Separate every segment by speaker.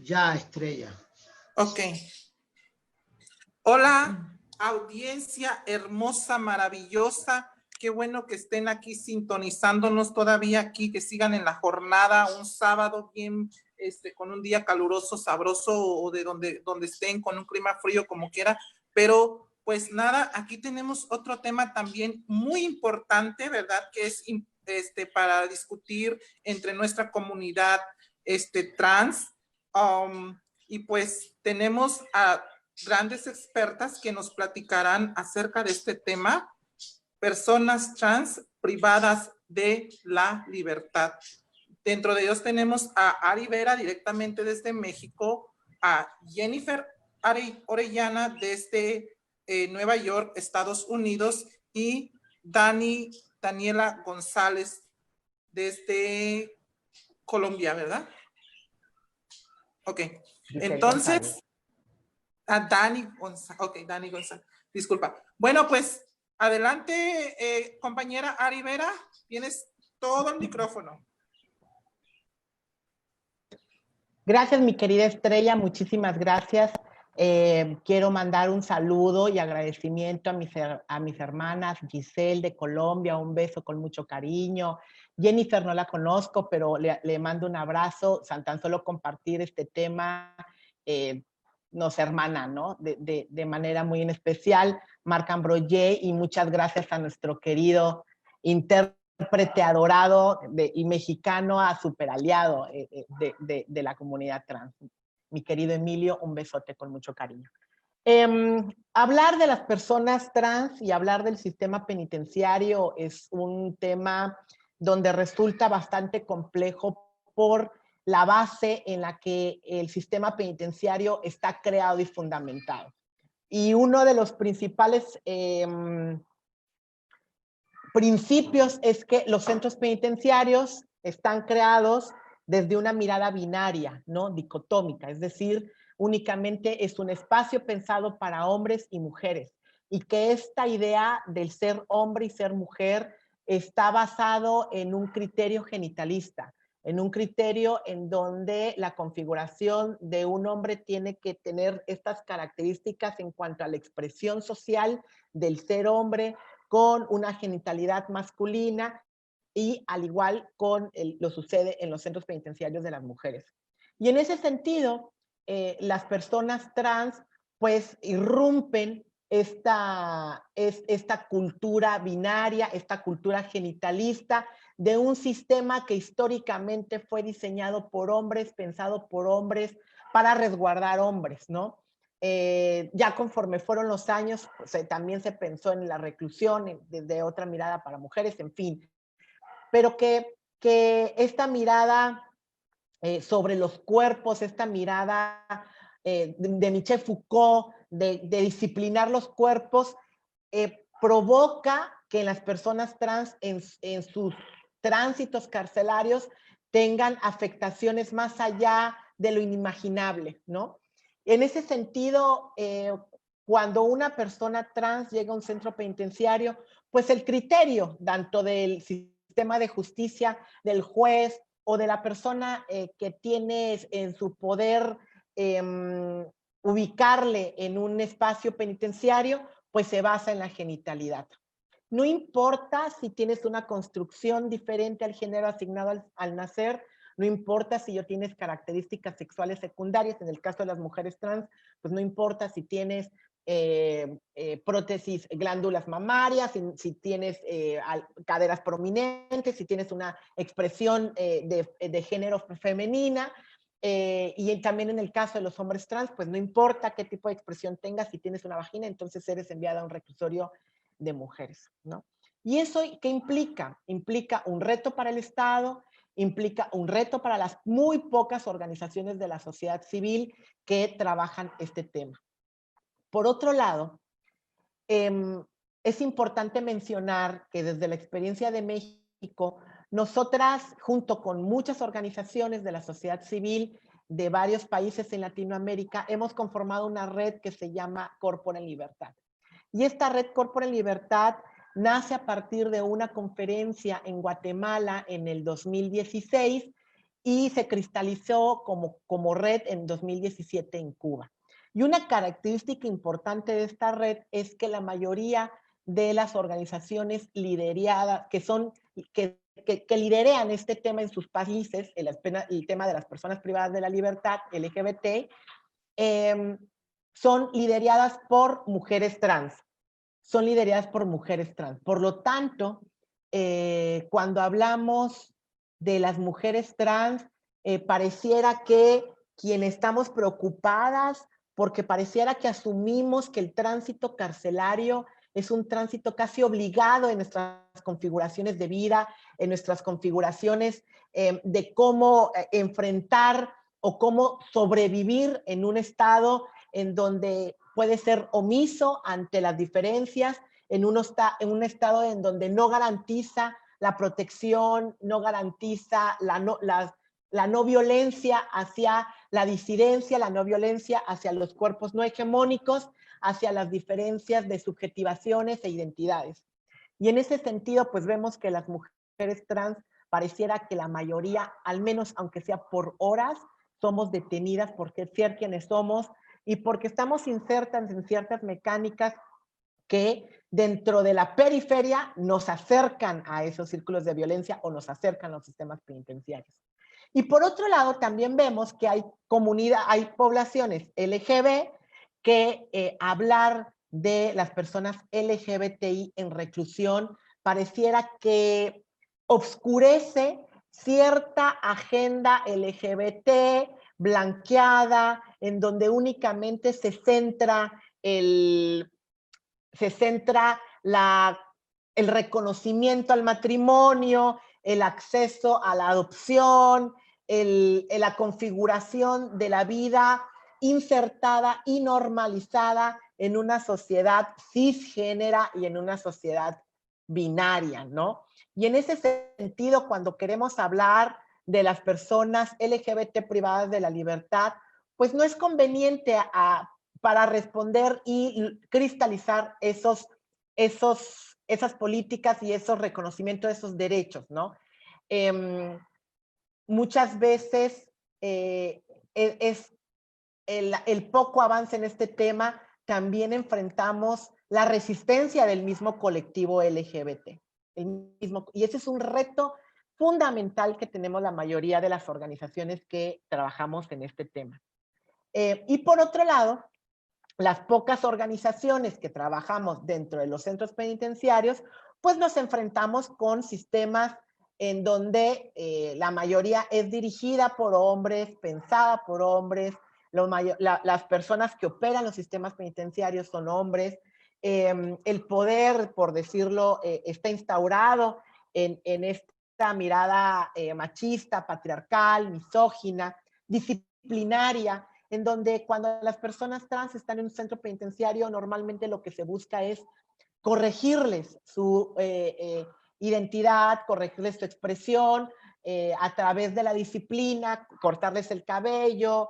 Speaker 1: Ya, Estrella.
Speaker 2: Ok. Hola, audiencia hermosa, maravillosa. Qué bueno que estén aquí sintonizándonos todavía aquí, que sigan en la jornada, un sábado bien, con un día caluroso, sabroso, o de donde estén, con un clima frío, como quiera. Pero, pues nada, aquí tenemos otro tema también muy importante, ¿verdad? Que es para discutir entre nuestra comunidad trans. Y pues tenemos a grandes expertas que nos platicarán acerca de este tema, personas trans privadas de la libertad. Dentro de ellos tenemos a Ari Vera directamente desde México, a Jennifer Orellana desde Nueva York, Estados Unidos, y Daniela González desde Colombia, ¿verdad? Ok, entonces, a Dani González. Ok, Dani González. Disculpa. Bueno, pues adelante, compañera Ari Vera. Tienes todo el micrófono.
Speaker 3: Gracias, mi querida Estrella. Muchísimas gracias. Quiero mandar un saludo y agradecimiento a mis hermanas Giselle de Colombia. Un beso con mucho cariño. Jennifer no la conozco, pero le mando un abrazo. Tan solo compartir este tema nos hermana, ¿no? De manera muy en especial. Marc Ambroyé, y muchas gracias a nuestro querido intérprete adorado y mexicano, a super aliado de la comunidad trans. Mi querido Emilio, un besote con mucho cariño. Hablar de las personas trans y hablar del sistema penitenciario es un tema donde resulta bastante complejo por la base en la que el sistema penitenciario está creado y fundamentado. Y uno de los principales principios es que los centros penitenciarios están creados desde una mirada binaria, ¿no? Dicotómica, es decir, únicamente es un espacio pensado para hombres y mujeres, y que esta idea del ser hombre y ser mujer está basado en un criterio genitalista, en un criterio en donde la configuración de un hombre tiene que tener estas características en cuanto a la expresión social del ser hombre, con una genitalidad masculina, y al igual lo sucede en los centros penitenciarios de las mujeres. Y en ese sentido, las personas trans pues irrumpen esta cultura binaria, esta cultura genitalista de un sistema que históricamente fue diseñado por hombres, pensado por hombres, para resguardar hombres, ¿no? Ya conforme fueron los años, pues, también se pensó en la reclusión desde otra mirada para mujeres, en fin. Pero que esta mirada sobre los cuerpos, esta mirada de Michel Foucault, de disciplinar los cuerpos, provoca que las personas trans en sus tránsitos carcelarios tengan afectaciones más allá de lo inimaginable, ¿no? En ese sentido, cuando una persona trans llega a un centro penitenciario, pues el criterio tanto del sistema de justicia, del juez o de la persona que tiene en su poder ubicarle en un espacio penitenciario, pues se basa en la genitalidad. No importa si tienes una construcción diferente al género asignado al nacer, no importa si tienes características sexuales secundarias, en el caso de las mujeres trans, pues no importa si tienes prótesis, glándulas mamarias, si tienes caderas prominentes, si tienes una expresión de género femenina, y también en el caso de los hombres trans, pues no importa qué tipo de expresión tengas, si tienes una vagina, entonces eres enviada a un reclusorio de mujeres, ¿no? ¿Y eso qué implica? Implica un reto para el Estado, implica un reto para las muy pocas organizaciones de la sociedad civil que trabajan este tema. Por otro lado, es importante mencionar que desde la experiencia de México, nosotras, junto con muchas organizaciones de la sociedad civil de varios países en Latinoamérica, hemos conformado una red que se llama Corpora en Libertad. Y esta red Corpora en Libertad nace a partir de una conferencia en Guatemala en el 2016, y se cristalizó como red en 2017 en Cuba. Y una característica importante de esta red es que la mayoría de las organizaciones lideradas, que liderean este tema en sus países, el tema de las personas privadas de la libertad, LGBT, son lideradas por mujeres trans. Son lideradas por mujeres trans. Por lo tanto, cuando hablamos de las mujeres trans, pareciera que quienes estamos preocupadas, porque pareciera que asumimos que el tránsito carcelario es un tránsito casi obligado en nuestras configuraciones de vida, en nuestras configuraciones de cómo enfrentar o cómo sobrevivir en un estado en donde puede ser omiso ante las diferencias, en un estado en donde no garantiza la protección, no garantiza la no violencia hacia la disidencia, la no violencia hacia los cuerpos no hegemónicos, hacia las diferencias de subjetivaciones e identidades. Y en ese sentido, pues vemos que las mujeres trans pareciera que la mayoría, al menos aunque sea por horas, somos detenidas porque ser quienes somos y porque estamos insertas en ciertas mecánicas que dentro de la periferia nos acercan a esos círculos de violencia o nos acercan a los sistemas penitenciarios. Y por otro lado, también vemos que hay poblaciones LGB que hablar de las personas LGBTI en reclusión pareciera que obscurece cierta agenda LGBT blanqueada, en donde únicamente se centra el reconocimiento al matrimonio, el acceso a la adopción, la configuración de la vida insertada y normalizada en una sociedad cisgénera y en una sociedad binaria, ¿no? Y en ese sentido, cuando queremos hablar de las personas LGBT privadas de la libertad, pues no es conveniente para responder y cristalizar esas políticas y esos reconocimientos de esos derechos, ¿no? Muchas veces es el poco avance en este tema, también enfrentamos la resistencia del mismo colectivo LGBT. Y ese es un reto fundamental que tenemos la mayoría de las organizaciones que trabajamos en este tema. Y por otro lado, las pocas organizaciones que trabajamos dentro de los centros penitenciarios, pues nos enfrentamos con sistemas en donde la mayoría es dirigida por hombres, pensada por hombres, las personas que operan los sistemas penitenciarios son hombres, el poder, por decirlo, está instaurado en esta mirada machista, patriarcal, misógina, disciplinaria, en donde cuando las personas trans están en un centro penitenciario, normalmente lo que se busca es corregirles su identidad, corregirles su expresión a través de la disciplina, cortarles el cabello,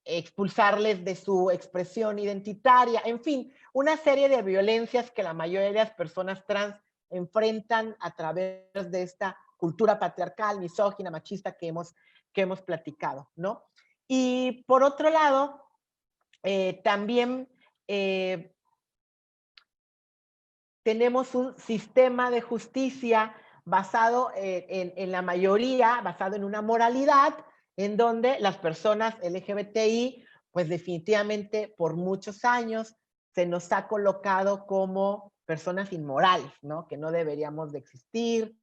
Speaker 3: expulsarles de su expresión identitaria, en fin, una serie de violencias que la mayoría de las personas trans enfrentan a través de esta cultura patriarcal, misógina, machista que hemos platicado, ¿no? Y por otro lado, también tenemos un sistema de justicia basado en la mayoría, basado en una moralidad, en donde las personas LGBTI, pues definitivamente por muchos años se nos ha colocado como personas inmorales, ¿no? Que no deberíamos de existir,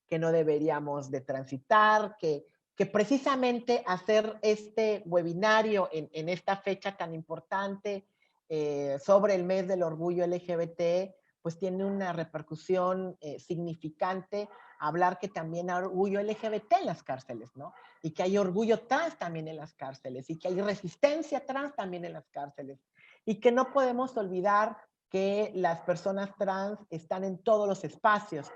Speaker 3: que no deberíamos de transitar, que precisamente hacer este webinario en esta fecha tan importante sobre el mes del orgullo LGBT, pues tiene una repercusión significante hablar que también hay orgullo LGBT en las cárceles, ¿no? Y que hay orgullo trans también en las cárceles, y que hay resistencia trans también en las cárceles, y que no podemos olvidar que las personas trans están en todos los espacios,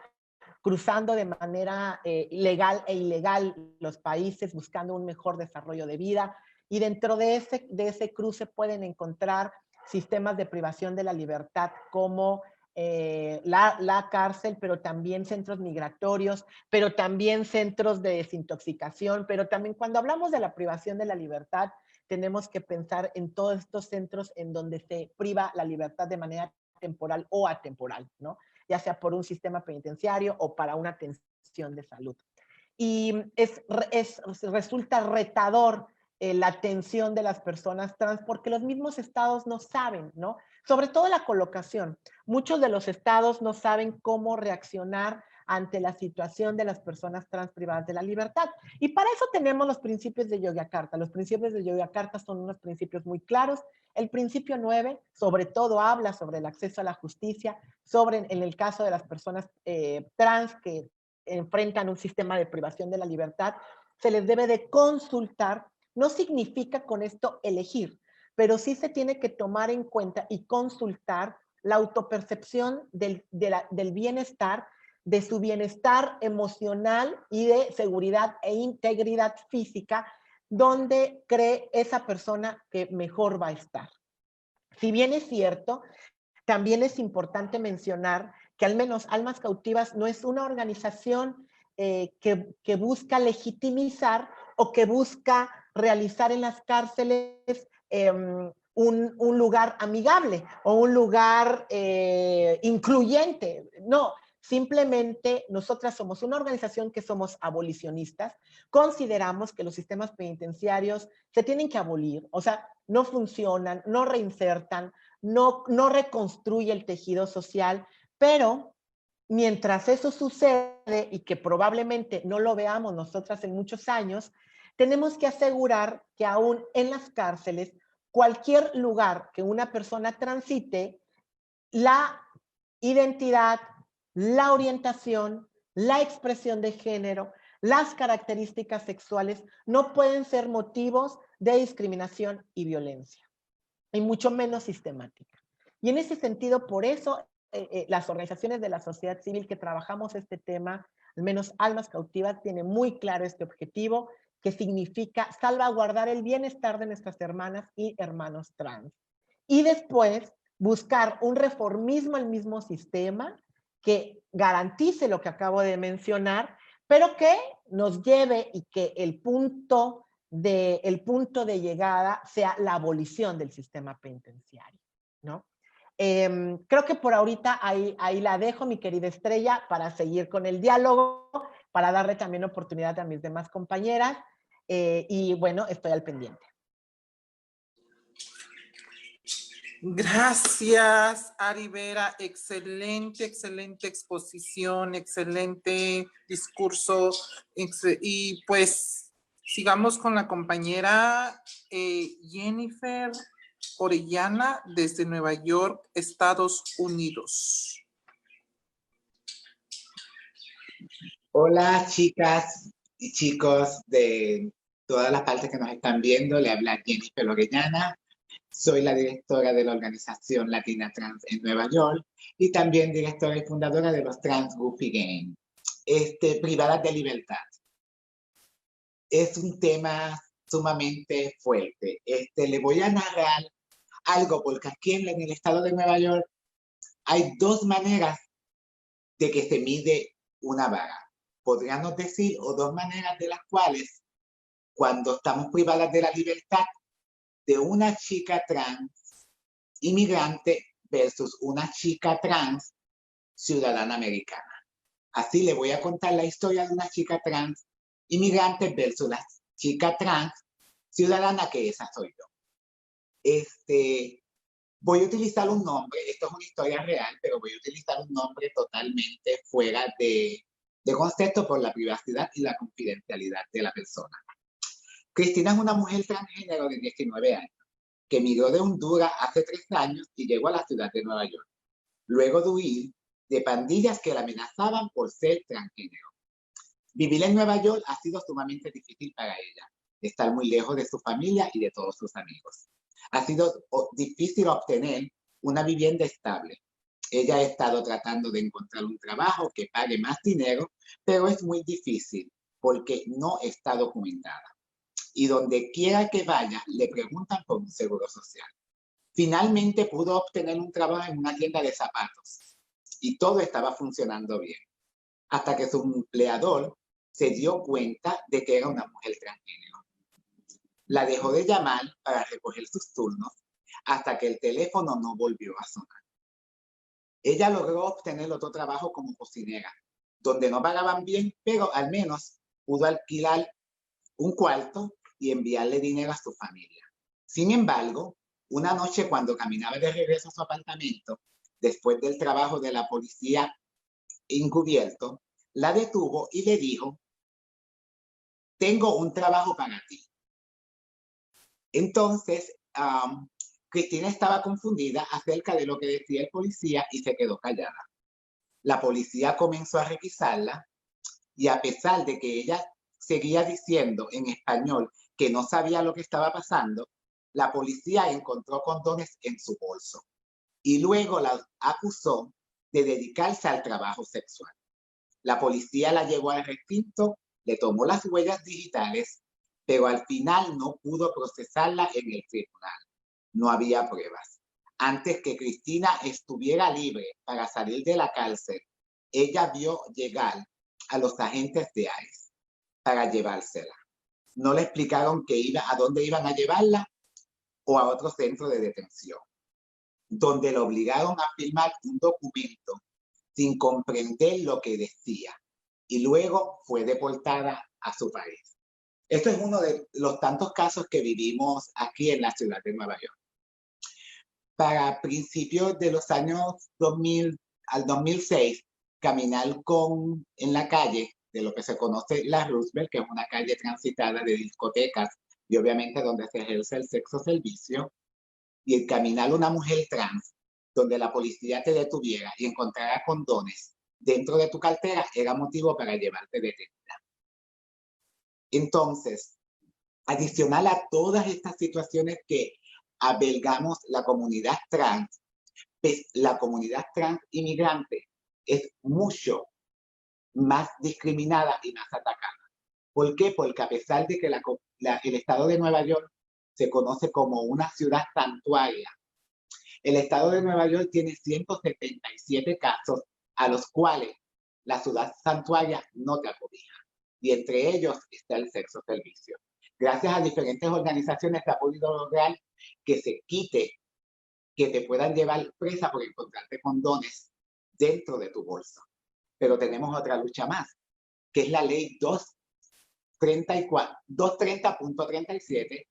Speaker 3: cruzando de manera legal e ilegal los países, buscando un mejor desarrollo de vida, y dentro de ese cruce pueden encontrar sistemas de privación de la libertad como la cárcel, pero también centros migratorios, pero también centros de desintoxicación, pero también cuando hablamos de la privación de la libertad, tenemos que pensar en todos estos centros en donde se priva la libertad de manera temporal o atemporal, ¿no? Ya sea por un sistema penitenciario o para una atención de salud. Y resulta retador la atención de las personas trans porque los mismos estados no saben, ¿no? Sobre todo la colocación. Muchos de los estados no saben cómo reaccionar ante la situación de las personas trans privadas de la libertad. Y para eso tenemos los principios de Yogyakarta. Los principios de Yogyakarta son unos principios muy claros. El principio 9, sobre todo, habla sobre el acceso a la justicia, sobre, en el caso de las personas trans que enfrentan un sistema de privación de la libertad, se les debe de consultar. No significa con esto elegir, pero sí se tiene que tomar en cuenta y consultar la autopercepción del bienestar, de su bienestar emocional y de seguridad e integridad física, donde cree esa persona que mejor va a estar. Si bien es cierto, también es importante mencionar que al menos Almas Cautivas no es una organización que busca legitimizar o que busca realizar en las cárceles un lugar amigable o un lugar incluyente. No, simplemente nosotras somos una organización que somos abolicionistas, consideramos que los sistemas penitenciarios se tienen que abolir, o sea, no funcionan, no reinsertan, no reconstruye el tejido social, pero mientras eso sucede y que probablemente no lo veamos nosotras en muchos años, tenemos que asegurar que aún en las cárceles, cualquier lugar que una persona transite, la identidad, la orientación, la expresión de género, las características sexuales no pueden ser motivos de discriminación y violencia, y mucho menos sistemática. Y en ese sentido, por eso las organizaciones de la sociedad civil que trabajamos este tema, al menos Almas Cautivas, tiene muy claro este objetivo, que significa salvaguardar el bienestar de nuestras hermanas y hermanos trans. Y después, buscar un reformismo al mismo sistema que garantice lo que acabo de mencionar, pero que nos lleve y que el punto de llegada sea la abolición del sistema penitenciario, ¿no? Creo que por ahorita ahí la dejo, mi querida Estrella, para seguir con el diálogo, para darle también oportunidad a mis demás compañeras, y bueno, estoy al pendiente.
Speaker 2: Gracias, Ari Vera. Excelente, excelente exposición, excelente discurso. Y pues sigamos con la compañera Jennifer Orellana desde Nueva York, Estados Unidos.
Speaker 1: Hola, chicas y chicos de todas las partes que nos están viendo. Le habla Jennifer Orellana. Soy la directora de la organización Latina Trans en Nueva York y también directora y fundadora de los Trans Goofy Game, privadas de libertad. Es un tema sumamente fuerte. Le voy a narrar algo porque aquí en el estado de Nueva York hay dos maneras de que se mide una vara. Podríamos decir, o dos maneras de las cuales, cuando estamos privadas de la libertad, de una chica trans inmigrante versus una chica trans ciudadana americana. Así le voy a contar la historia de una chica trans inmigrante versus la chica trans ciudadana, que esa soy yo. Voy a utilizar un nombre, esto es una historia real, pero voy a utilizar un nombre totalmente fuera de concepto por la privacidad y la confidencialidad de la persona. Cristina es una mujer transgénero de 19 años que emigró de Honduras hace 3 años y llegó a la ciudad de Nueva York, luego de huir de pandillas que la amenazaban por ser transgénero. Vivir en Nueva York ha sido sumamente difícil para ella, estar muy lejos de su familia y de todos sus amigos. Ha sido difícil obtener una vivienda estable. Ella ha estado tratando de encontrar un trabajo que pague más dinero, pero es muy difícil porque no está documentada. Y donde quiera que vaya, le preguntan por un seguro social. Finalmente pudo obtener un trabajo en una tienda de zapatos, y todo estaba funcionando bien. Hasta que su empleador se dio cuenta de que era una mujer transgénero. La dejó de llamar para recoger sus turnos hasta que el teléfono no volvió a sonar. Ella logró obtener otro trabajo como cocinera, donde no pagaban bien, pero al menos pudo alquilar un cuarto y enviarle dinero a su familia. Sin embargo, una noche cuando caminaba de regreso a su apartamento, después del trabajo de la policía encubierto, la detuvo y le dijo: tengo un trabajo para ti. Entonces, Cristina estaba confundida acerca de lo que decía el policía y se quedó callada. La policía comenzó a requisarla y a pesar de que ella seguía diciendo en español que no sabía lo que estaba pasando, la policía encontró condones en su bolso y luego la acusó de dedicarse al trabajo sexual. La policía la llevó al recinto, le tomó las huellas digitales, pero al final no pudo procesarla en el tribunal. No había pruebas. Antes que Cristina estuviera libre para salir de la cárcel, ella vio llegar a los agentes de ICE para llevársela. No le explicaron a dónde iban a llevarla o a otro centro de detención, donde la obligaron a firmar un documento sin comprender lo que decía y luego fue deportada a su país. Esto es uno de los tantos casos que vivimos aquí en la ciudad de Nueva York. Para principios de los años 2000 al 2006, caminar en la calle de lo que se conoce la Roosevelt, que es una calle transitada de discotecas y obviamente donde se ejerce el sexo servicio, y el caminar una mujer trans, donde la policía te detuviera y encontrara condones dentro de tu cartera, era motivo para llevarte detenida. Entonces, adicional a todas estas situaciones que albergamos la comunidad trans, pues la comunidad trans inmigrante es mucho más discriminada y más atacada. ¿Por qué? Porque a pesar de que el estado de Nueva York se conoce como una ciudad santuaria, el estado de Nueva York tiene 177 casos a los cuales la ciudad santuaria no te acobija. Y entre ellos está el sexo servicio. Gracias a diferentes organizaciones se ha podido lograr que se quite, que te puedan llevar presa por encontrarte condones dentro de tu bolso. Pero tenemos otra lucha más, que es la ley 230.37,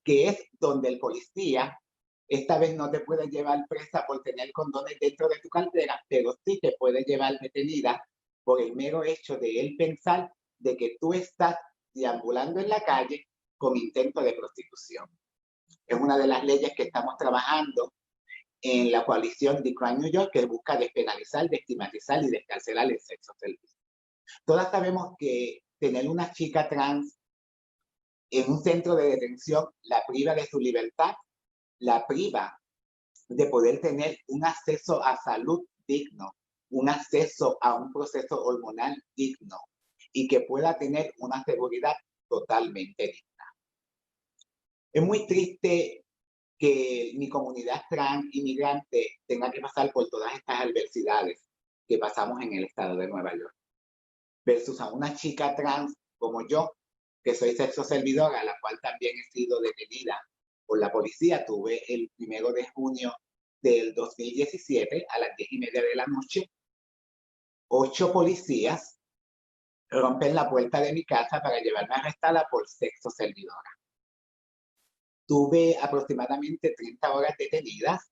Speaker 1: que es donde el policía esta vez no te puede llevar presa por tener condones dentro de tu cartera, pero sí te puede llevar detenida por el mero hecho de él pensar de que tú estás deambulando en la calle con intento de prostitución. Es una de las leyes que estamos trabajando en la coalición de Crime New York, que busca despenalizar, destigmatizar y descarcelar el sexo servicio. Todas sabemos que tener una chica trans en un centro de detención la priva de su libertad, la priva de poder tener un acceso a salud digno, un acceso a un proceso hormonal digno y que pueda tener una seguridad totalmente digna. Es muy triste que mi comunidad trans inmigrante tenga que pasar por todas estas adversidades que pasamos en el estado de Nueva York, versus a una chica trans como yo, que soy sexo servidora, la cual también he sido detenida por la policía. Tuve el 1 de junio del 2017 a las 10:30 de la noche, 8 policías rompen la puerta de mi casa para llevarme arrestada por sexo servidora. Tuve aproximadamente 30 horas detenidas,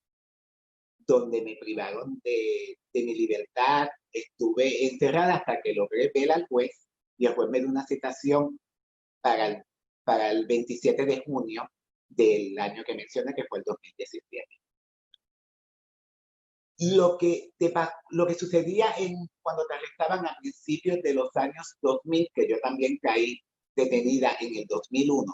Speaker 1: donde me privaron de mi libertad. Estuve encerrada hasta que logré ver al juez y el juez me dio una citación para el 27 de junio del año que mencioné, que fue el 2017. Lo que sucedía cuando te arrestaban a principios de los años 2000, que yo también caí detenida en el 2001,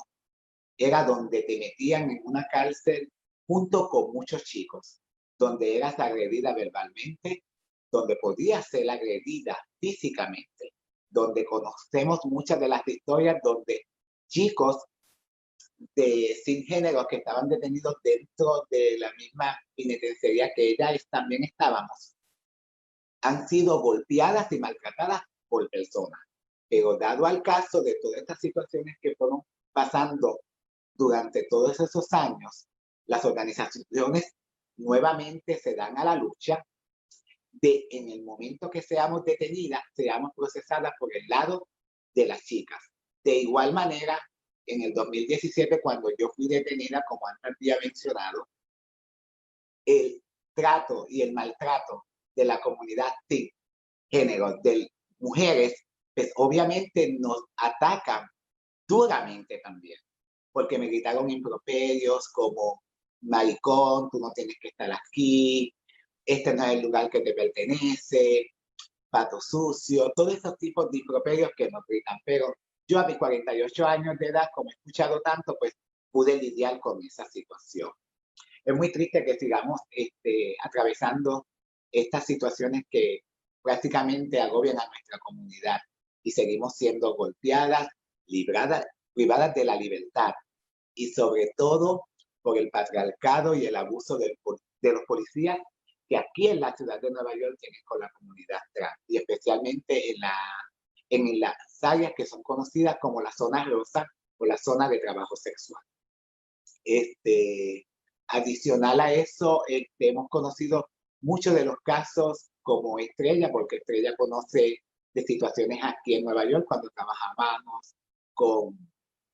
Speaker 1: era donde te metían en una cárcel junto con muchos chicos, donde eras agredida verbalmente, donde podías ser agredida físicamente, donde conocemos muchas de las historias donde chicos sin género que estaban detenidos dentro de la misma penitenciaría que ellas también estábamos, han sido golpeadas y maltratadas por personas. Pero dado al caso de todas estas situaciones que fueron pasando durante todos esos años, las organizaciones nuevamente se dan a la lucha de, en el momento que seamos detenidas, seamos procesadas por el lado de las chicas. De igual manera, en el 2017, cuando yo fui detenida, como antes había mencionado, el trato y el maltrato de la comunidad género, de mujeres, pues obviamente nos atacan duramente también, porque me gritaron improperios como maricón, tú no tienes que estar aquí, este no es el lugar que te pertenece, pato sucio, todos esos tipos de improperios que nos gritan. Pero yo a mis 48 años de edad, como he escuchado tanto, pues pude lidiar con esa situación. Es muy triste que sigamos atravesando estas situaciones que prácticamente agobian a nuestra comunidad y seguimos siendo golpeadas, privadas de la libertad y sobre todo por el patriarcado y el abuso de los policías que aquí en la ciudad de Nueva York tienen con la comunidad trans y especialmente en las áreas que son conocidas como la zona rosa o la zona de trabajo sexual. Adicional a eso, hemos conocido muchos de los casos como Estrella, porque Estrella conoce de situaciones aquí en Nueva York cuando trabajábamos con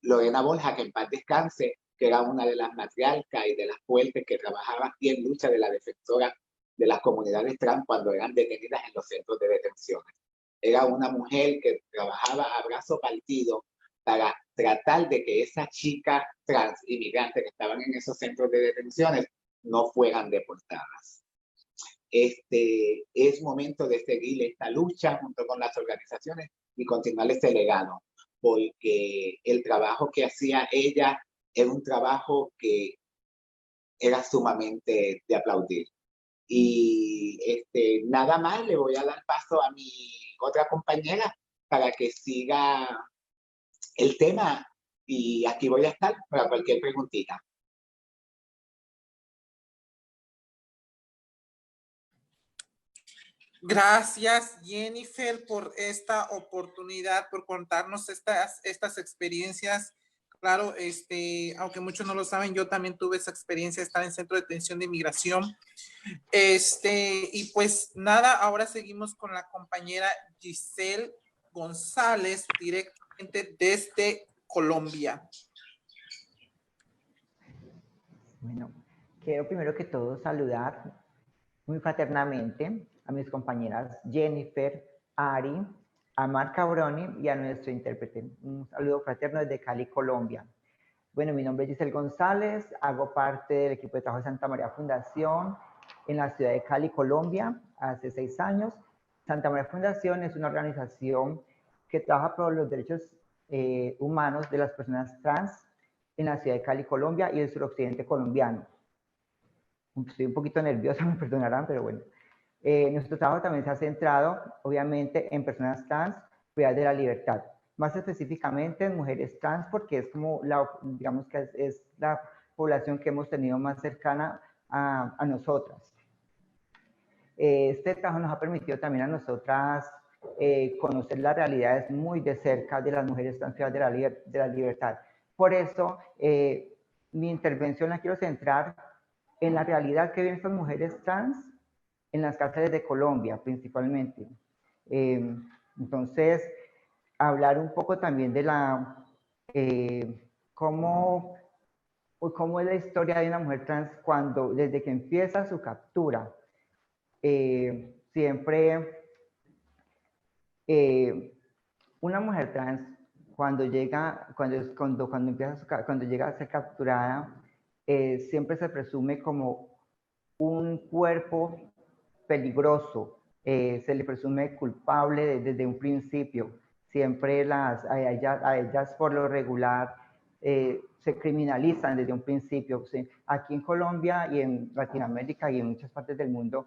Speaker 1: Lorena Borja, que en paz descanse, que era una de las matriarcas y de las fuertes que trabajaba aquí en lucha de la defensora de las comunidades trans cuando eran detenidas en los centros de detenciones. Era una mujer que trabajaba a brazo partido para tratar de que esas chicas trans inmigrantes que estaban en esos centros de detenciones no fueran deportadas. Es momento de seguir esta lucha junto con las organizaciones y continuar este legado, porque el trabajo que hacía ella era un trabajo que era sumamente de aplaudir. Y nada más, le voy a dar paso a mi otra compañera para que siga el tema y aquí voy a estar para cualquier preguntita.
Speaker 2: Gracias, Jennifer, por esta oportunidad, por contarnos estas experiencias. Claro, aunque muchos no lo saben, yo también tuve esa experiencia de estar en centro de detención de inmigración. Y pues nada, ahora seguimos con la compañera Giselle González, directamente desde Colombia.
Speaker 4: Bueno, quiero primero que todo saludar muy fraternamente a mis compañeras Jennifer, Ari, a Marc Cabroni y a nuestro intérprete. Un saludo fraterno desde Cali, Colombia. Bueno, mi nombre es Giselle González, hago parte del equipo de trabajo de Santa María Fundación en la ciudad de Cali, Colombia, hace 6 años. Santa María Fundación es una organización que trabaja por los derechos humanos de las personas trans en la ciudad de Cali, Colombia y el suroccidente colombiano. Estoy un poquito nerviosa, me perdonarán, pero bueno. Nuestro trabajo también se ha centrado, obviamente, en personas trans privadas de la libertad. Más específicamente en mujeres trans, porque es como, digamos que es la población que hemos tenido más cercana a nosotras. Este trabajo nos ha permitido también a nosotras conocer las realidades muy de cerca de las mujeres trans privadas de la libertad. Por eso, mi intervención la quiero centrar en la realidad que viven estas mujeres trans en las cárceles de Colombia, principalmente. Entonces, hablar un poco también de cómo es la historia de una mujer trans desde que empieza su captura. Siempre una mujer trans cuando llega a ser capturada, siempre se presume como un cuerpo peligroso, se le presume culpable desde un principio. Siempre a ellas por lo regular se criminalizan desde un principio. ¿Sí? Aquí en Colombia y en Latinoamérica y en muchas partes del mundo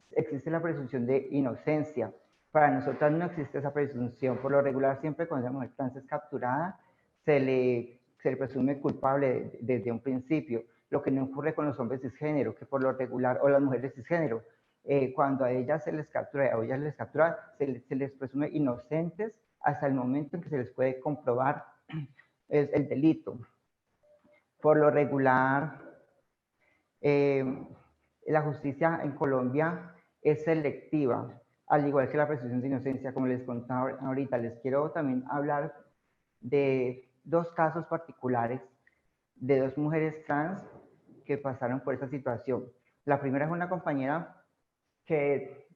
Speaker 4: existe la presunción de inocencia. Para nosotras no existe esa presunción. Por lo regular, siempre cuando una mujer trans es capturada, se le presume culpable desde un principio. Lo que no ocurre con los hombres cisgénero, que por lo regular, o las mujeres cisgénero, cuando a ellas se les captura, se les presume inocentes hasta el momento en que se les puede comprobar el delito. Por lo regular, la justicia en Colombia es selectiva, al igual que la presunción de inocencia, como les contaba ahorita. Les quiero también hablar de dos casos particulares de dos mujeres trans que pasaron por esa situación. La primera es una compañera que,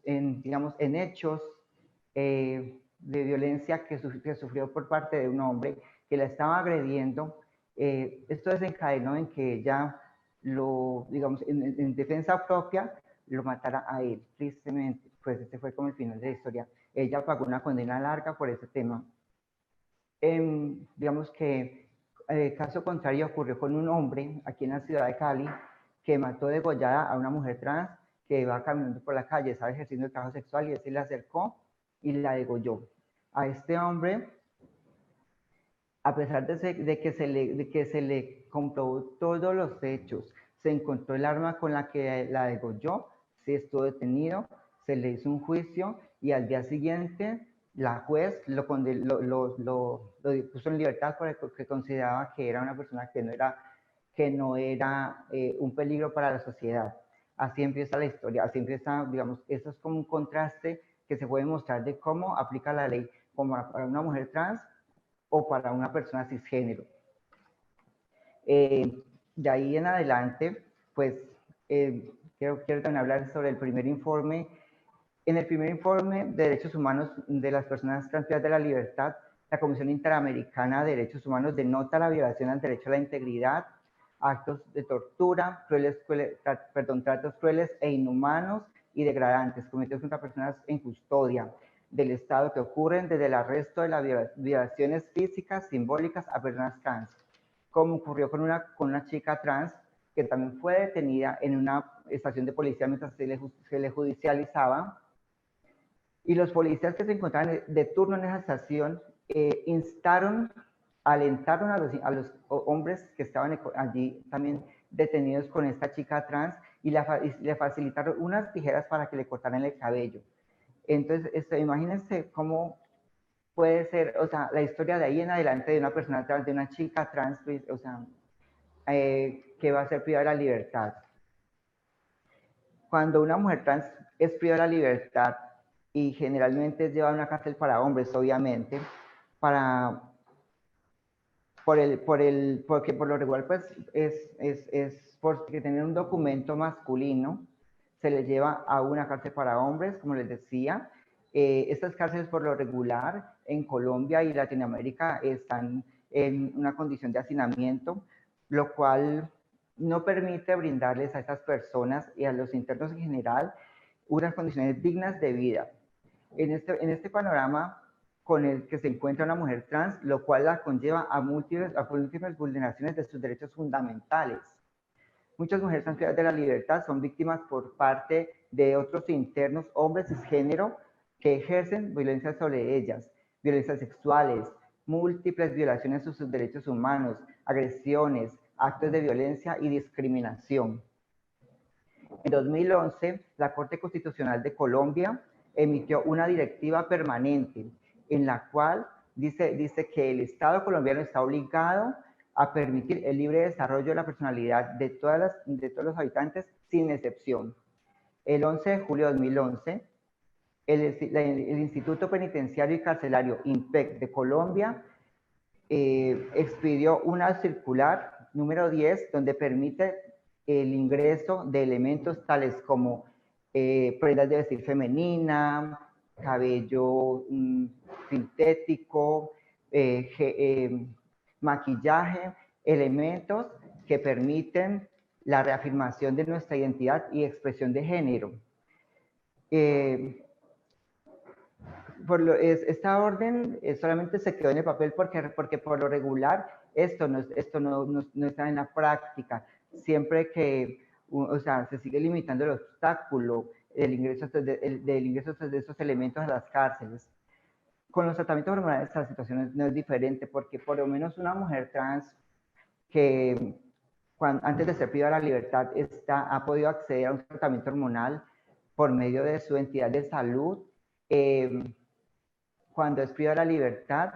Speaker 4: digamos, en hechos de violencia que sufrió por parte de un hombre que la estaba agrediendo, esto desencadenó en que ella, digamos, en defensa propia, lo matara a él, tristemente. Pues este fue como el final de la historia. Ella pagó una condena larga por ese tema. Digamos que el caso contrario ocurrió con un hombre aquí en la ciudad de Cali que mató degollada a una mujer trans que iba caminando por la calle, estaba ejerciendo el trabajo sexual y él se le acercó y la degolló. A este hombre, a pesar de que se le comprobó todos los hechos, se encontró el arma con la que la degolló, sí estuvo detenido, se le hizo un juicio y al día siguiente la juez lo puso en libertad porque consideraba que era una persona que no era un peligro para la sociedad. Así empieza la historia, así empieza, digamos, eso es como un contraste que se puede mostrar de cómo aplica la ley como para una mujer trans o para una persona cisgénero. De ahí en adelante, pues, quiero también hablar sobre el primer informe. En el primer informe de Derechos Humanos de las Personas Trans privadas de la Libertad, la Comisión Interamericana de Derechos Humanos denota la violación al derecho a la integridad, actos de tortura, tratos crueles e inhumanos y degradantes cometidos contra personas en custodia del Estado que ocurren desde el arresto de las violaciones físicas, simbólicas a personas trans, como ocurrió con una chica trans que también fue detenida en una estación de policía mientras se le judicializaba. Y los policías que se encontraban de turno en esa estación alentaron a los hombres que estaban allí también detenidos con esta chica trans y le facilitaron unas tijeras para que le cortaran el cabello. Entonces, imagínense cómo puede ser, o sea, la historia de ahí en adelante de una persona trans, de una chica trans, o sea, que va a ser privada de la libertad. Cuando una mujer trans es privada de la libertad, y generalmente es llevada a una cárcel para hombres, obviamente, porque por lo regular pues es porque tener un documento masculino se le lleva a una cárcel para hombres, como les decía. Estas cárceles por lo regular en Colombia y Latinoamérica están en una condición de hacinamiento, lo cual no permite brindarles a estas personas y a los internos en general unas condiciones dignas de vida. En este panorama con el que se encuentra una mujer trans, lo cual la conlleva a múltiples vulneraciones de sus derechos fundamentales. Muchas mujeres trans privadas de la libertad son víctimas por parte de otros internos, hombres cisgénero, que ejercen violencia sobre ellas, violencias sexuales, múltiples violaciones de sus derechos humanos, agresiones, actos de violencia y discriminación. En 2011, la Corte Constitucional de Colombia emitió una directiva permanente en la cual dice que el Estado colombiano está obligado a permitir el libre desarrollo de la personalidad de todos los habitantes sin excepción. El 11 de julio de 2011, el Instituto Penitenciario y Carcelario INPEC de Colombia expidió una circular número 10 donde permite el ingreso de elementos tales como prendas de vestir femenina, cabello sintético, maquillaje, elementos que permiten la reafirmación de nuestra identidad y expresión de género. Esta orden solamente se quedó en el papel porque por lo regular esto no está en la práctica. Siempre que se sigue limitando el obstáculo del ingreso de estos elementos a las cárceles. Con los tratamientos hormonales la situación no es diferente, porque por lo menos una mujer trans que antes de ser privada de la libertad ha podido acceder a un tratamiento hormonal por medio de su entidad de salud, cuando es privada de la libertad,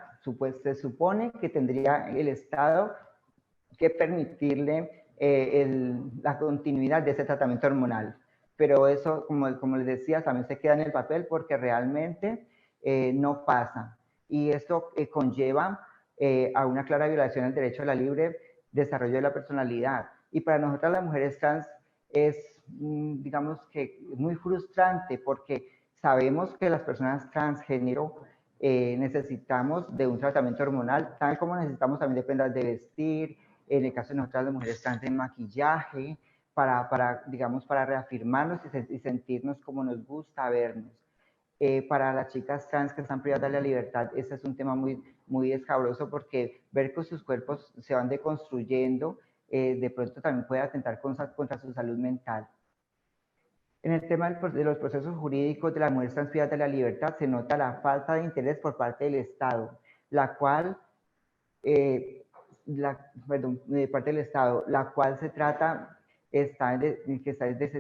Speaker 4: se supone que tendría el Estado que permitirle la continuidad de ese tratamiento hormonal. Pero eso, como les decía, también se queda en el papel porque realmente no pasa. Y esto conlleva a una clara violación del derecho a la libre desarrollo de la personalidad. Y para nosotras las mujeres trans es, digamos que muy frustrante porque sabemos que las personas transgénero necesitamos de un tratamiento hormonal, tal como necesitamos también de prendas de vestir, en el caso de nosotras las mujeres trans de maquillaje, digamos, para reafirmarnos y sentirnos como nos gusta vernos. Para las chicas trans que están privadas de la libertad, ese es un tema muy escabroso porque ver que sus cuerpos se van deconstruyendo, de pronto también puede atentar contra su salud mental. En el tema de los procesos jurídicos de las mujeres trans privadas de la libertad se nota la falta de interés por parte del Estado, la cual de parte del Estado, la cual se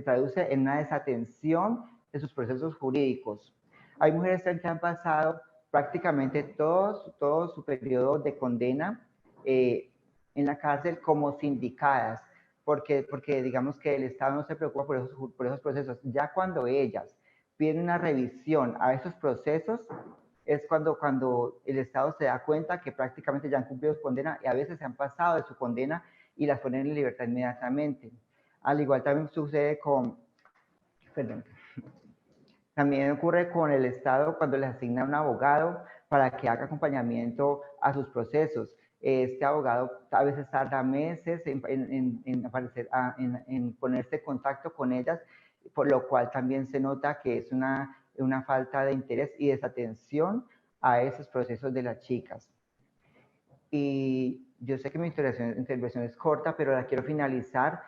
Speaker 4: traduce en una desatención de sus procesos jurídicos. Hay mujeres que han pasado prácticamente todo su periodo de condena en la cárcel como sindicadas, porque digamos que el Estado no se preocupa por esos procesos. Ya cuando ellas piden una revisión a esos procesos, es cuando el Estado se da cuenta que prácticamente ya han cumplido su condena y a veces se han pasado de su condena y las ponen en libertad inmediatamente. Al igual también sucede también ocurre con el Estado cuando les asigna un abogado para que haga acompañamiento a sus procesos. Este abogado a veces tarda meses en ponerse en contacto con ellas, por lo cual también se nota que es una falta de interés y desatención a esos procesos de las chicas. Y yo sé que mi intervención es corta, pero la quiero finalizar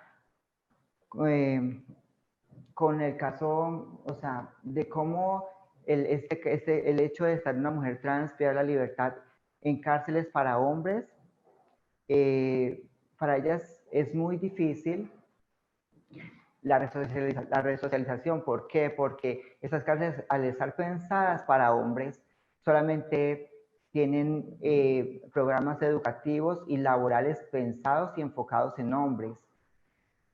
Speaker 4: con el caso, o sea, de cómo el hecho de estar una mujer trans privada de la libertad en cárceles para hombres, para ellas es muy difícil la resocialización. ¿Por qué? Porque esas cárceles, al estar pensadas para hombres, solamente tienen programas educativos y laborales pensados y enfocados en hombres,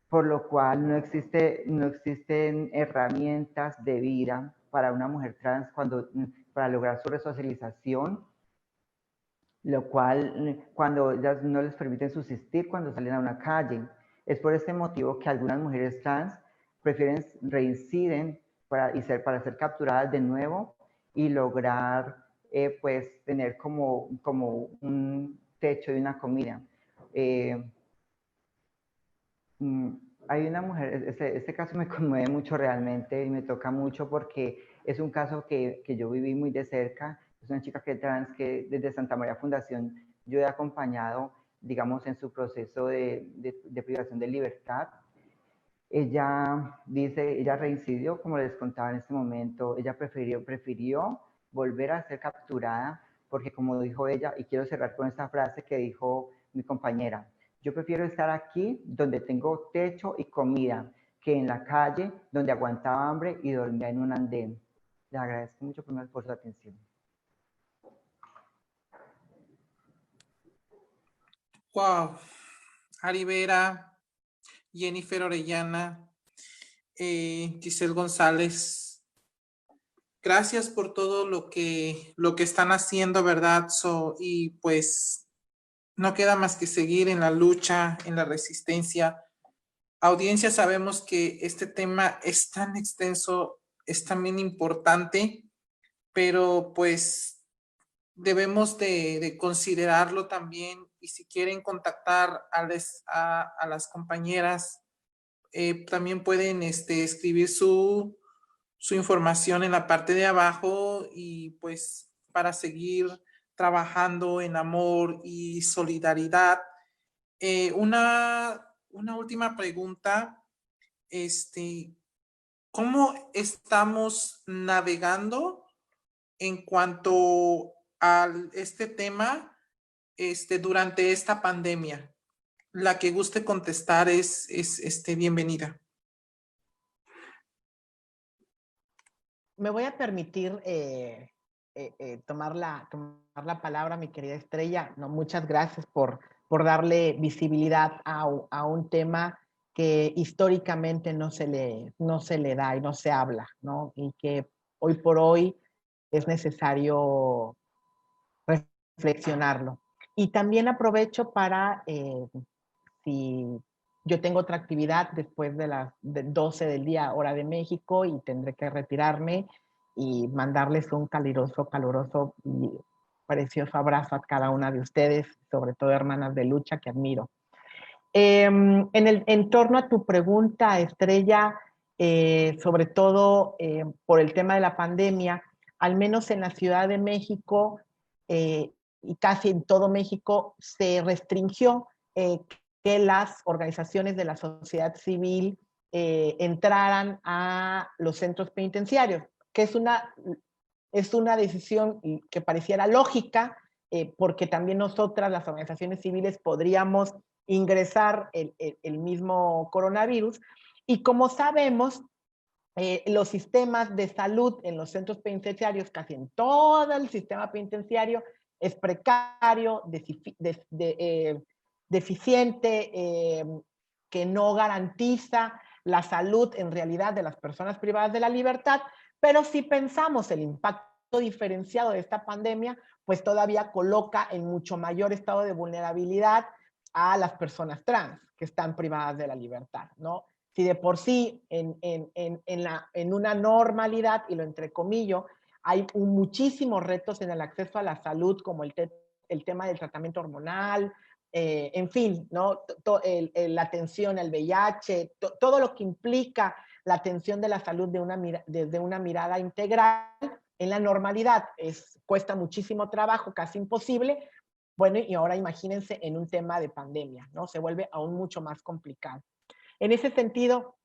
Speaker 4: por lo cual no existen herramientas de vida para una mujer trans para lograr su resocialización, lo cual cuando ellas no les permiten subsistir cuando salen a una calle. Es por este motivo que algunas mujeres trans reinciden para ser capturadas de nuevo y lograr pues tener como un techo y una comida. Hay una mujer, este caso me conmueve mucho realmente y me toca mucho porque es un caso que yo viví muy de cerca. Es una chica trans que desde Santa María Fundación yo he acompañado, digamos, en su proceso de privación de libertad. Ella reincidió, como les contaba en este momento. Ella prefirió volver a ser capturada porque, como dijo ella, y quiero cerrar con esta frase que dijo mi compañera: yo prefiero estar aquí donde tengo techo y comida que en la calle donde aguantaba hambre y dormía en un andén. Les agradezco mucho por su atención.
Speaker 2: Wow. Ari Vera, Jennifer Orellana, Giselle González, gracias por todo lo que están haciendo, ¿verdad? Y pues no queda más que seguir en la lucha, en la resistencia. Audiencia, sabemos que este tema es tan extenso, es también importante, pero pues debemos de considerarlo también. Y si quieren contactar a las compañeras, también pueden escribir su información en la parte de abajo, y pues para seguir trabajando en amor y solidaridad. Una última pregunta, ¿cómo estamos navegando en cuanto a este tema durante esta pandemia? La que guste contestar es bienvenida.
Speaker 3: me voy a permitir tomar la palabra, mi querida Estrella. No, muchas gracias por darle visibilidad a un tema que históricamente no se le da y no se habla, ¿no? Y que hoy por hoy es necesario reflexionarlo. Y también aprovecho para, si yo tengo otra actividad después de las 12 del día, hora de México, y tendré que retirarme y mandarles un caluroso y precioso abrazo a cada una de ustedes, sobre todo hermanas de lucha que admiro. En torno a tu pregunta, Estrella, sobre todo por el tema de la pandemia, al menos en la Ciudad de México y casi en todo México, se restringió que las organizaciones de la sociedad civil entraran a los centros penitenciarios, que es una decisión que pareciera lógica, porque también nosotras, las organizaciones civiles, podríamos ingresar el mismo coronavirus. Y como sabemos, los sistemas de salud en los centros penitenciarios, casi en todo el sistema penitenciario, es precario, deficiente, que no garantiza la salud en realidad de las personas privadas de la libertad. Pero si pensamos el impacto diferenciado de esta pandemia, pues todavía coloca en mucho mayor estado de vulnerabilidad a las personas trans que están privadas de la libertad, ¿no? Si de por sí en una normalidad, y lo entrecomillo, hay muchísimos retos en el acceso a la salud, como el tema del tratamiento hormonal, en fin, ¿no? La atención al VIH, todo lo que implica la atención de la salud desde una mirada integral. En la normalidad cuesta muchísimo trabajo, casi imposible. Bueno, y ahora imagínense en un tema de pandemia, ¿no? Se vuelve aún mucho más complicado. En ese sentido,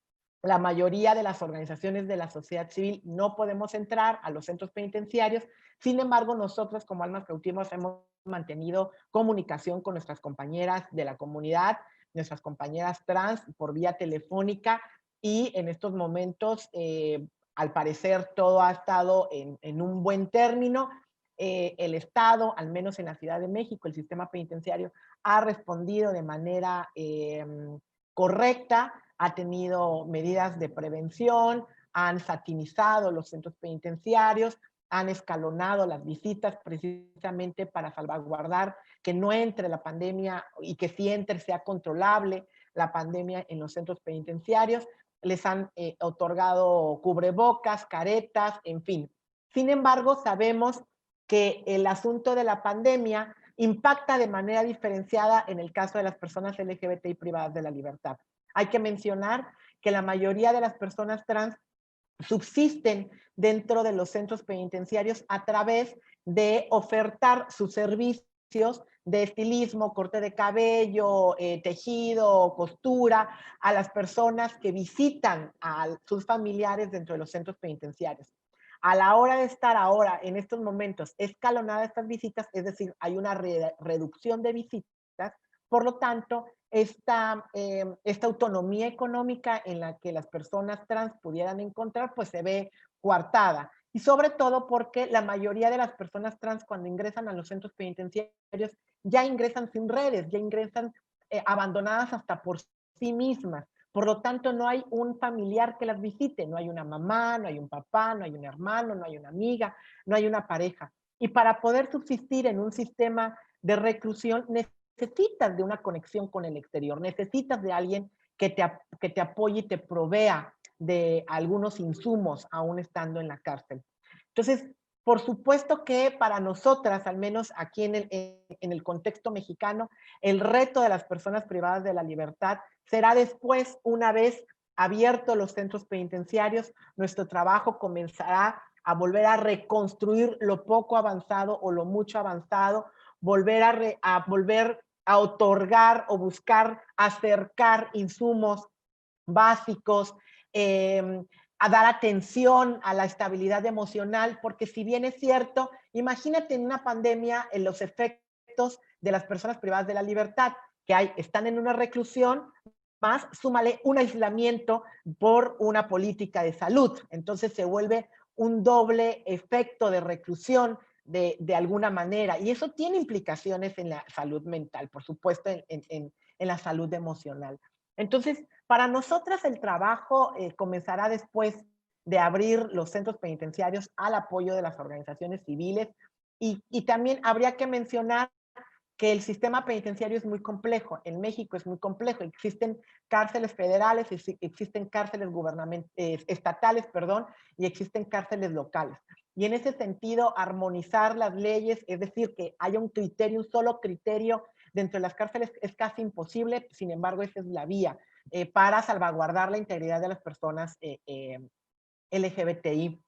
Speaker 3: la mayoría de las organizaciones de la sociedad civil no podemos entrar a los centros penitenciarios. Sin embargo, nosotros como Almas Cautivas hemos mantenido comunicación con nuestras compañeras de la comunidad, nuestras compañeras trans por vía telefónica, y en estos momentos, al parecer, todo ha estado en un buen término. El Estado, al menos en la Ciudad de México, el sistema penitenciario ha respondido de manera correcta, ha tenido medidas de prevención, han satinizado los centros penitenciarios, han escalonado las visitas precisamente para salvaguardar que no entre la pandemia, y que si entre sea controlable la pandemia en los centros penitenciarios. Les han otorgado cubrebocas, caretas, en fin. Sin embargo, sabemos que el asunto de la pandemia impacta de manera diferenciada en el caso de las personas LGBTI privadas de la libertad. Hay que mencionar que la mayoría de las personas trans subsisten dentro de los centros penitenciarios a través de ofertar sus servicios de estilismo, corte de cabello, tejido, costura, a las personas que visitan a sus familiares dentro de los centros penitenciarios. A la hora de estar ahora, en estos momentos, escalonadas estas visitas, es decir, hay una reducción de visitas, por lo tanto, esta autonomía económica en la que las personas trans pudieran encontrar, pues se ve coartada. Y sobre todo porque la mayoría de las personas trans, cuando ingresan a los centros penitenciarios, ya ingresan sin redes, ya ingresan abandonadas hasta por sí mismas. Por lo tanto, no hay un familiar que las visite, no hay una mamá, no hay un papá, no hay un hermano, no hay una amiga, no hay una pareja. Y para poder subsistir en un sistema de reclusión, necesitas de una conexión con el exterior, necesitas de alguien que te apoye y te provea de algunos insumos aún estando en la cárcel. Entonces, por supuesto que para nosotras, al menos aquí en el contexto mexicano, el reto de las personas privadas de la libertad será después, una vez abiertos los centros penitenciarios, nuestro trabajo comenzará a volver a reconstruir lo poco avanzado o lo mucho avanzado, volver a otorgar o buscar acercar insumos básicos, a dar atención a la estabilidad emocional, porque si bien es cierto, imagínate en una pandemia en los efectos de las personas privadas de la libertad, que están en una reclusión, más súmale un aislamiento por una política de salud. Entonces se vuelve un doble efecto de reclusión de alguna manera. Y eso tiene implicaciones en la salud mental, por supuesto, en la salud emocional. Entonces, para nosotras el trabajo comenzará después de abrir los centros penitenciarios al apoyo de las organizaciones civiles y también habría que mencionar que el sistema penitenciario es muy complejo. En México es muy complejo. Existen cárceles federales, existen cárceles estatales, perdón, y existen cárceles locales. Y en ese sentido, armonizar las leyes, es decir, que haya un criterio, un solo criterio dentro de las cárceles es casi imposible. Sin embargo, esa es la vía para salvaguardar la integridad de las personas LGBTI.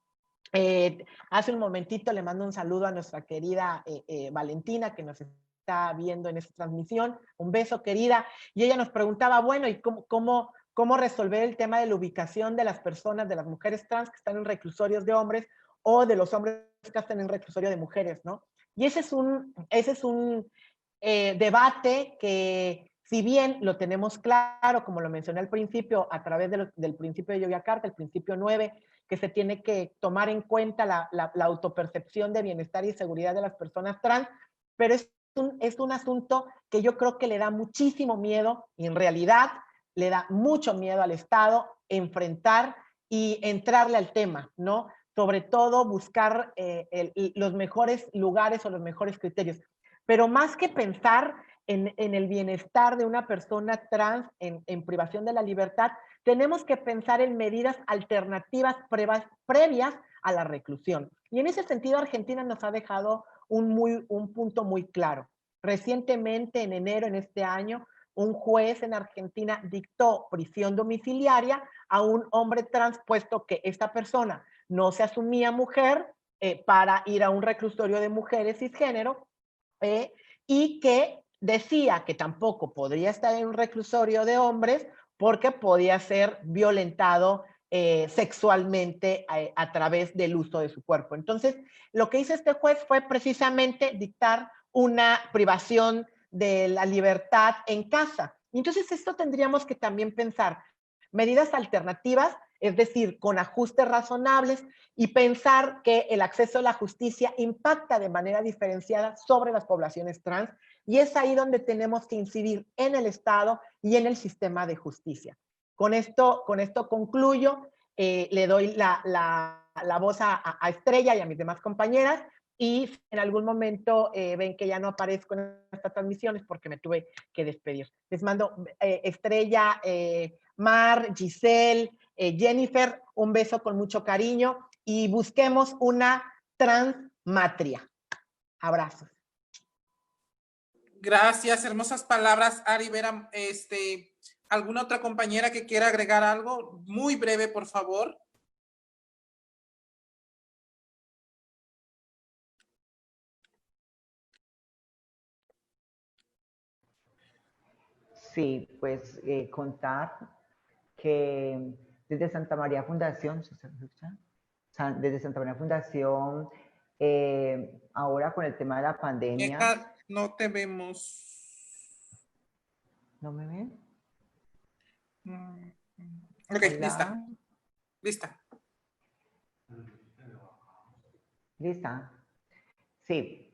Speaker 3: Hace un momentito le mando un saludo a nuestra querida Valentina, que nos está viendo en esta transmisión. Un beso, querida. Y ella nos preguntaba, bueno, ¿y cómo resolver el tema de la ubicación de las personas, de las mujeres trans que están en reclusorios de hombres o de los hombres que están en reclusorio de mujeres, ¿no? Y ese es un debate que, si bien lo tenemos claro, como lo mencioné al principio, a través del principio de Yogyakarta, el principio 9, que se tiene que tomar en cuenta la autopercepción de bienestar y seguridad de las personas trans, pero es un asunto que yo creo que le da muchísimo miedo, y en realidad le da mucho miedo al Estado enfrentar y entrarle al tema, ¿no? Sobre todo buscar los mejores lugares o los mejores criterios. Pero más que pensar en el bienestar de una persona trans en privación de la libertad, tenemos que pensar en medidas alternativas previas a la reclusión. Y en ese sentido, Argentina nos ha dejado un punto muy claro. Recientemente, en enero en este año, un juez en Argentina dictó prisión domiciliaria a un hombre trans, puesto que esta persona no se asumía mujer para ir a un reclusorio de mujeres cisgénero, y que decía que tampoco podría estar en un reclusorio de hombres porque podía ser violentado sexualmente a través del uso de su cuerpo. Entonces, lo que hizo este juez fue precisamente dictar una privación de la libertad en casa. Y entonces esto tendríamos que también pensar medidas alternativas, es decir, con ajustes razonables, y pensar que el acceso a la justicia impacta de manera diferenciada sobre las poblaciones trans, y es ahí donde tenemos que incidir en el Estado y en el sistema de justicia. Con esto concluyo, le doy la voz a Estrella y a mis demás compañeras, y si en algún momento ven que ya no aparezco en estas transmisiones porque me tuve que despedir. Les mando Estrella, Mar, Giselle, Jennifer, un beso con mucho cariño y busquemos una transmatria. Abrazos.
Speaker 2: Gracias, hermosas palabras, Ari. Vera, ¿alguna otra compañera que quiera agregar algo? Muy breve, por favor.
Speaker 4: Sí, pues contar que desde Santa María Fundación, desde Santa María Fundación, ahora con el tema de la pandemia.
Speaker 2: No te vemos.
Speaker 4: ¿No me ven?
Speaker 2: Ok,
Speaker 4: Hola.
Speaker 2: lista. Lista.
Speaker 4: ¿Lista? Sí,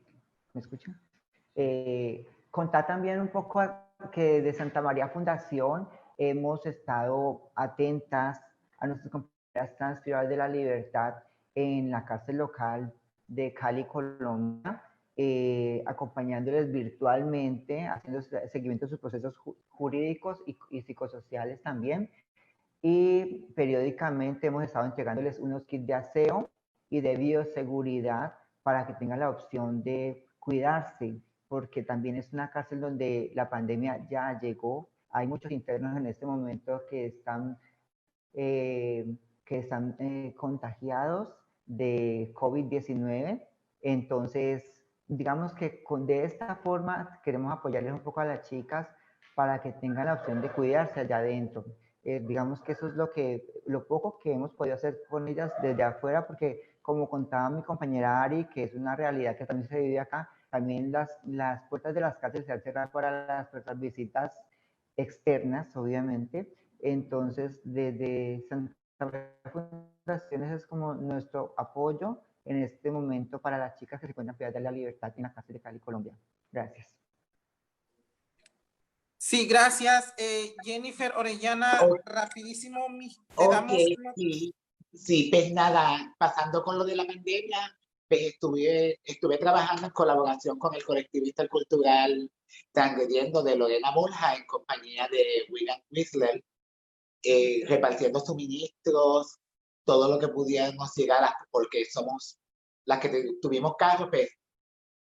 Speaker 4: ¿me escuchan? Contar también un poco que de Santa María Fundación hemos estado atentas a nuestras compañeras trans privadas de la libertad en la cárcel local de Cali, Colombia, acompañándoles virtualmente, haciendo seguimiento de sus procesos jurídicos y psicosociales también. Y periódicamente hemos estado entregándoles unos kits de aseo y de bioseguridad para que tengan la opción de cuidarse, porque también es una cárcel donde la pandemia ya llegó. Hay muchos internos en este momento que están contagiados de COVID-19. Entonces, digamos que de esta forma queremos apoyarles un poco a las chicas para que tengan la opción de cuidarse allá adentro. Digamos que eso es lo poco que hemos podido hacer con ellas desde afuera, porque como contaba mi compañera Ari, que es una realidad que también se vive acá, también las puertas de las cárceles se han cerrado para las visitas externas, obviamente. Entonces, desde Santa fundaciones es como nuestro apoyo en este momento para las chicas que se encuentran privadas de la libertad en la cárcel de Cali, Colombia. Gracias.
Speaker 2: Sí, gracias. Jennifer Orellana,
Speaker 1: Oh,
Speaker 2: rapidísimo, te
Speaker 1: ok,
Speaker 2: damos...
Speaker 1: sí, sí, pues nada, pasando con lo de la pandemia, pues estuve trabajando en colaboración con el colectivo intercultural Transgrediendo de Lorena Borja en compañía de William Whistler, repartiendo suministros, todo lo que pudiéramos llegar a, porque somos las que tuvimos carro, pues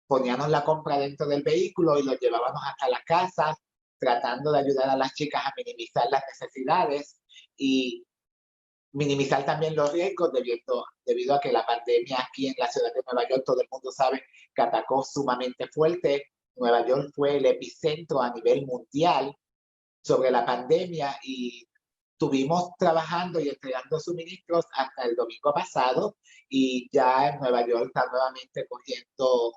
Speaker 1: poníamos la compra dentro del vehículo y lo llevábamos hasta las casas, tratando de ayudar a las chicas a minimizar las necesidades y minimizar también los riesgos debido a que la pandemia aquí en la ciudad de Nueva York, todo el mundo sabe que atacó sumamente fuerte. Nueva York fue el epicentro a nivel mundial sobre la pandemia y estuvimos trabajando y entregando suministros hasta el domingo pasado y ya en Nueva York está nuevamente cogiendo,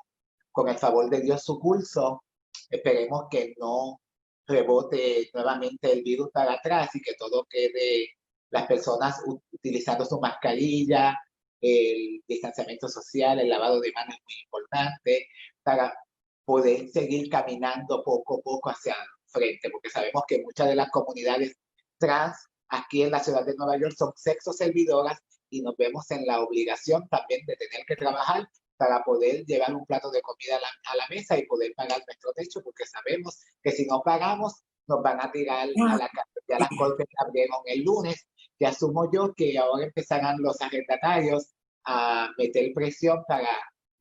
Speaker 1: con el favor de Dios, su curso. Esperemos que no rebote nuevamente el virus para atrás y que todo quede, las personas utilizando su mascarilla, el distanciamiento social, el lavado de manos es muy importante para poder seguir caminando poco a poco hacia frente, porque sabemos que muchas de las comunidades trans aquí en la ciudad de Nueva York son sexo servidoras y nos vemos en la obligación también de tener que trabajar para poder llevar un plato de comida a la mesa y poder pagar nuestro techo, porque sabemos que si no pagamos nos van a tirar a la cárcel. Ya las cortes abrieron el lunes y asumo yo que ahora empezarán los arrendatarios a meter presión para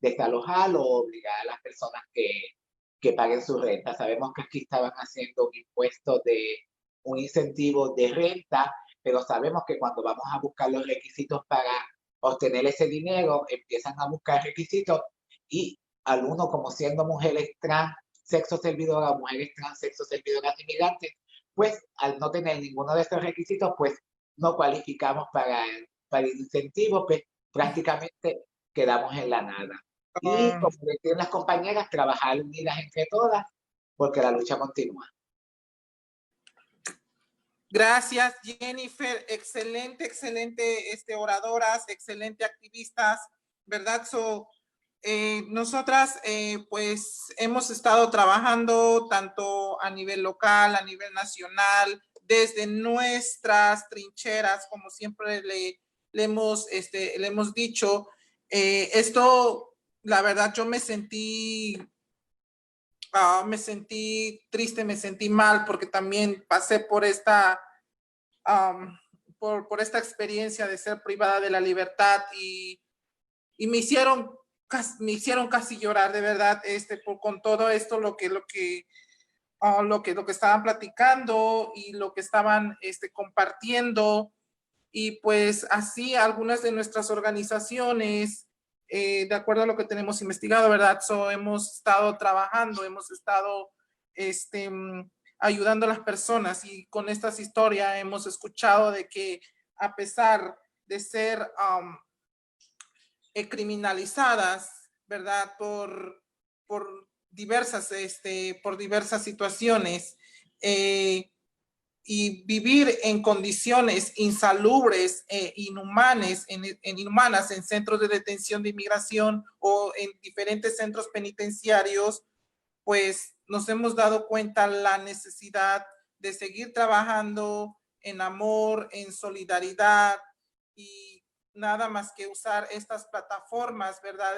Speaker 1: desalojar o obligar a las personas que paguen su renta. Sabemos que aquí estaban haciendo un impuesto de un incentivo de renta, pero sabemos que cuando vamos a buscar los requisitos para obtener ese dinero, empiezan a buscar requisitos y al uno, como siendo mujeres trans, sexo servidora, mujeres trans, sexo servidoras inmigrantes, pues al no tener ninguno de estos requisitos, pues no cualificamos para el incentivo, pues prácticamente quedamos en la nada. Y como decían las compañeras, trabajar unidas entre todas, porque la lucha continúa.
Speaker 2: Gracias, Jennifer. Excelente, excelente oradoras, excelente activistas, ¿verdad? Nosotras, pues, hemos estado trabajando tanto a nivel local, a nivel nacional, desde nuestras trincheras, como siempre le hemos dicho. Esto, la verdad, yo me sentí triste, me sentí mal porque también pasé por esta, por esta experiencia de ser privada de la libertad y me hicieron casi llorar, de verdad, con todo esto, lo que estaban platicando y lo que estaban compartiendo. Y pues así algunas de nuestras organizaciones, de acuerdo a lo que tenemos investigado, ¿verdad? Hemos estado trabajando, hemos estado ayudando a las personas y con estas historias hemos escuchado de que a pesar de ser criminalizadas, ¿verdad? Por diversas situaciones, y vivir en condiciones insalubres inhumanas en centros de detención de inmigración o en diferentes centros penitenciarios, pues nos hemos dado cuenta la necesidad de seguir trabajando en amor, en solidaridad y nada más que usar estas plataformas, ¿verdad?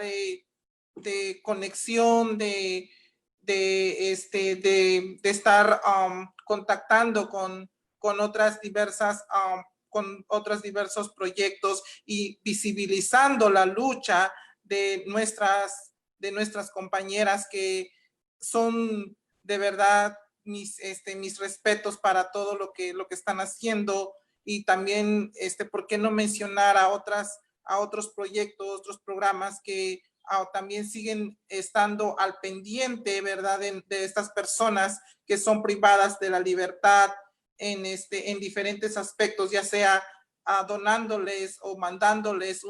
Speaker 2: De conexión, de estar contactando con otras diversas, con otros diversos proyectos y visibilizando la lucha de nuestras compañeras que son de verdad mis respetos para todo lo que están haciendo y también, ¿por qué no mencionar a otros proyectos, otros programas que también siguen estando al pendiente, ¿verdad? De estas personas que son privadas de la libertad en diferentes aspectos, ya sea donándoles o mandándoles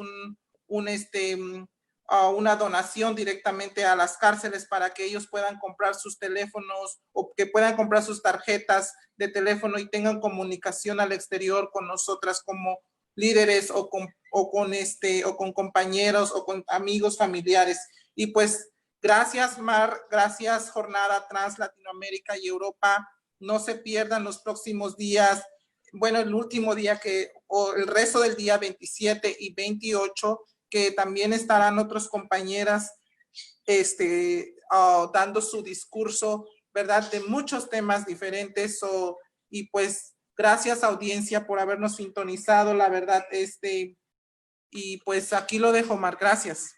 Speaker 2: una donación directamente a las cárceles para que ellos puedan comprar sus teléfonos o que puedan comprar sus tarjetas de teléfono y tengan comunicación al exterior con nosotras como líderes o con compañeros o con amigos, familiares. Y pues gracias, Mar, gracias Jornada Trans Latinoamérica y Europa. No se pierdan los próximos días, bueno, el último día o el resto del día 27 y 28, que también estarán otros compañeras dando su discurso, ¿verdad? De muchos temas diferentes. Y pues gracias audiencia por habernos sintonizado, la verdad, y pues aquí lo dejo, Mar, gracias.